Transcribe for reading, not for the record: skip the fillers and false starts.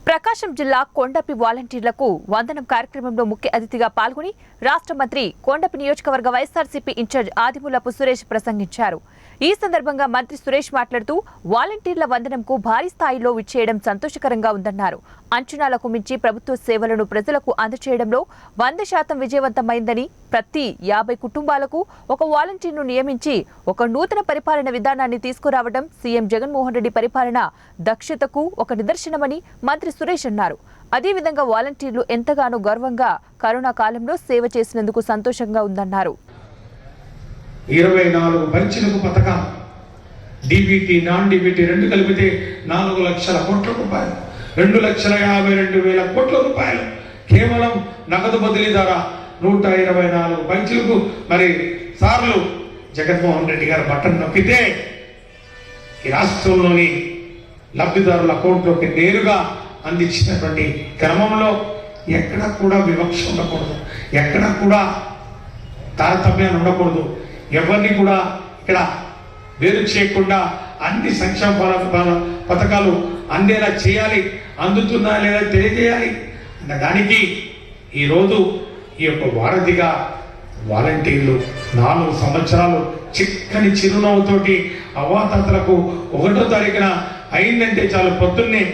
ప్రకాశం జిల్లా కొండపి వాలంటీర్లకు వందనం కార్యక్రమంలో ముఖ్య అతిథిగా పాల్గొని రాష్ట్ర మంత్రి కొండపి నియోజకవర్గ వైఎస్ఆర్సీపీ ఇన్ఛార్జ్ ఆదిమూలపు సురేష్ ప్రసంగించారు. ఈ సందర్భంగా మంత్రి సురేష్ మాట్లాడుతూ వాలంటీర్ల వందనంకు భారీ స్థాయిలో విచ్చేయడం సంతోషకరంగా ఉందన్నారు. అంచనాలకు మించి ప్రభుత్వ సేవలను ప్రజలకు అందజేయడంలో 100% విజయవంతమైందని, ప్రతి 50 కుటుంబాలకు ఒక వాలంటీర్ను నియమించి ఒక నూతన పరిపాలన విధానాన్ని తీసుకురావడం సీఎం జగన్మోహన్ రెడ్డి పరిపాలన దక్షతకు ఒక నిదర్శనమని మంత్రి సురేష్ అన్నారు. అదేవిధంగా వాలంటీర్లు ఎంతగానో గర్వంగా కరోనా కాలంలో సేవ చేసినందుకు సంతోషంగా ఉందన్నారు. 24 పంచులకు పథకం డీబీటీ నాన్ డీబీటీ రెండు కలిపితే 4 లక్షల కోట్ల రూపాయలు, 2,52,000 కోట్ల రూపాయలు కేవలం నగదు బదిలీ ద్వారా 124 పంచులకు మరి సార్లు జగన్మోహన్ రెడ్డి గారు బటన్ నొక్కితే ఈ రాష్ట్రంలోని లబ్ధిదారుల అకౌంట్లోకి నేరుగా అందించినటువంటి క్రమంలో ఎక్కడ కూడా వివక్ష ఉండకూడదు, ఎక్కడ కూడా తారతమ్యాలు ఉండకూడదు, ఎవరిని కూడా ఇక్కడ వేరు చేయకుండా అన్ని సంక్షేమ పథకాలు అందేలా చేయాలి, అందుతున్నా లేదా తెలియజేయాలి అన్న దానికి ఈరోజు ఈ యొక్క వారధిగా వాలంటీర్లు 4 సంవత్సరాలు చిక్కని చిరునవ్వుతోటి అవ్వాతాతలకు 1వ తారీఖున అయిందంటే చాలు పొద్దున్నే